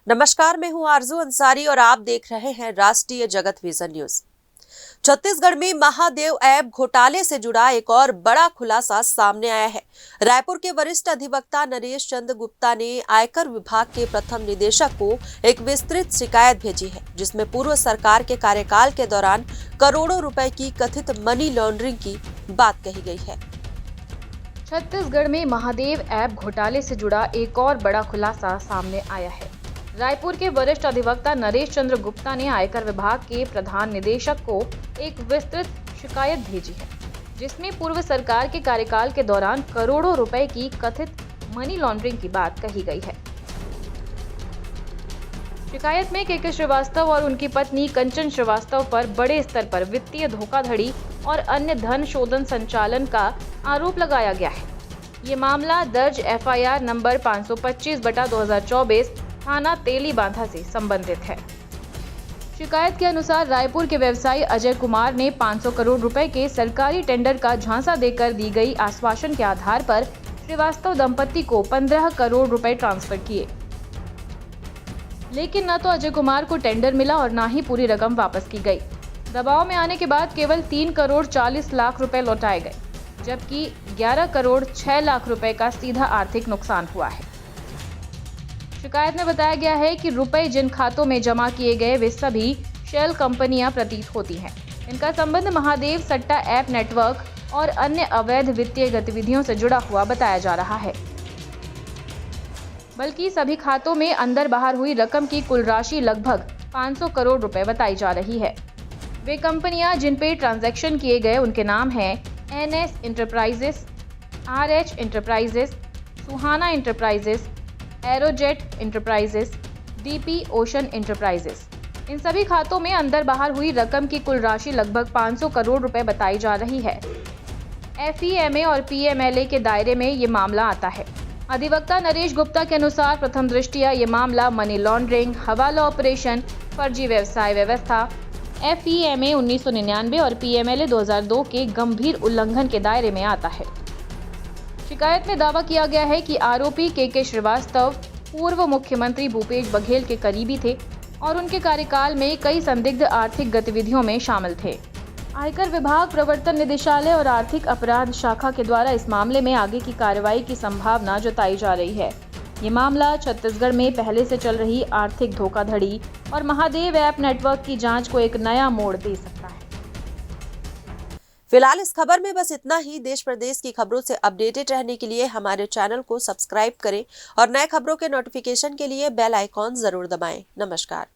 नमस्कार, मैं हूं आरजू अंसारी और आप देख रहे हैं राष्ट्रीय जगत विजन न्यूज। छत्तीसगढ़ में महादेव ऐप घोटाले से जुड़ा एक और बड़ा खुलासा सामने आया है। रायपुर के वरिष्ठ अधिवक्ता नरेश चंद्र गुप्ता ने आयकर विभाग के प्रथम निदेशक को एक विस्तृत शिकायत भेजी है, जिसमें पूर्व सरकार के कार्यकाल के दौरान करोड़ों रुपए की कथित मनी लॉन्ड्रिंग की बात कही गई है। छत्तीसगढ़ में महादेव ऐप घोटाले से जुड़ा एक और बड़ा खुलासा सामने आया है। रायपुर के वरिष्ठ अधिवक्ता नरेश चंद्र गुप्ता ने आयकर विभाग के प्रधान निदेशक को एक विस्तृत शिकायत भेजी है, जिसमें पूर्व सरकार के कार्यकाल के दौरान करोड़ों रुपए की कथित मनी लॉन्ड्रिंग की बात कही गई है। शिकायत में के श्रीवास्तव और उनकी पत्नी कंचन श्रीवास्तव पर बड़े स्तर पर वित्तीय धोखाधड़ी और अन्य धन शोधन संचालन का आरोप लगाया गया है। ये मामला दर्ज FIR नंबर 525/2024 थाना तेली बांधा से संबंधित है। शिकायत के अनुसार रायपुर के व्यवसायी अजय कुमार ने 500 करोड़ रुपए के सरकारी टेंडर का झांसा देकर दी गई आश्वासन के आधार पर श्रीवास्तव दंपति को 15 करोड़ रुपए ट्रांसफर किए, लेकिन न तो अजय कुमार को टेंडर मिला और न ही पूरी रकम वापस की गई। दबाव में आने के बाद केवल 3 करोड़ 40 लाख रुपए लौटाए गए, जबकि 11 करोड़ 6 लाख रुपए का सीधा आर्थिक नुकसान हुआ है। शिकायत में बताया गया है कि रुपए जिन खातों में जमा किए गए वे सभी शेल कंपनियां प्रतीत होती हैं। इनका संबंध महादेव सट्टा ऐप नेटवर्क और अन्य अवैध वित्तीय गतिविधियों से जुड़ा हुआ बताया जा रहा है। बल्कि सभी खातों में अंदर बाहर हुई रकम की कुल राशि लगभग 500 करोड़ रुपए बताई जा रही है। वे कंपनियां जिन पे ट्रांजैक्शन किए गए उनके नाम हैं NS enterprises, RH enterprises, Suhana enterprises, Aerojet enterprises, DP ocean enterprises. इन सभी खातों में अंदर बाहर हुई रकम की कुल राशि लगभग 500 करोड़ रुपए बताई जा रही है। FEMA और PMLA के दायरे में ये मामला आता है। अधिवक्ता नरेश गुप्ता के अनुसार प्रथम दृष्टया ये मामला मनी लॉन्ड्रिंग, हवाला ऑपरेशन, फर्जी व्यवसाय व्यवस्था, FEMA 1999 और PMLA 2002 के गंभीर उल्लंघन के दायरे में आता है। शिकायत में दावा किया गया है कि आरोपी के श्रीवास्तव पूर्व मुख्यमंत्री भूपेश बघेल के करीबी थे और उनके कार्यकाल में कई संदिग्ध आर्थिक गतिविधियों में शामिल थे। आयकर विभाग, प्रवर्तन निदेशालय और आर्थिक अपराध शाखा के द्वारा इस मामले में आगे की कार्रवाई की संभावना जताई जा रही है। ये मामला छत्तीसगढ़ में पहले से चल रही आर्थिक धोखाधड़ी और महादेव ऐप नेटवर्क की जांच को एक नया मोड़ दे सकता है। फिलहाल इस खबर में बस इतना ही। देश प्रदेश की खबरों से अपडेटेड रहने के लिए हमारे चैनल को सब्सक्राइब करें और नए खबरों के नोटिफिकेशन के लिए बेल आइकॉन जरूर दबाएं। नमस्कार।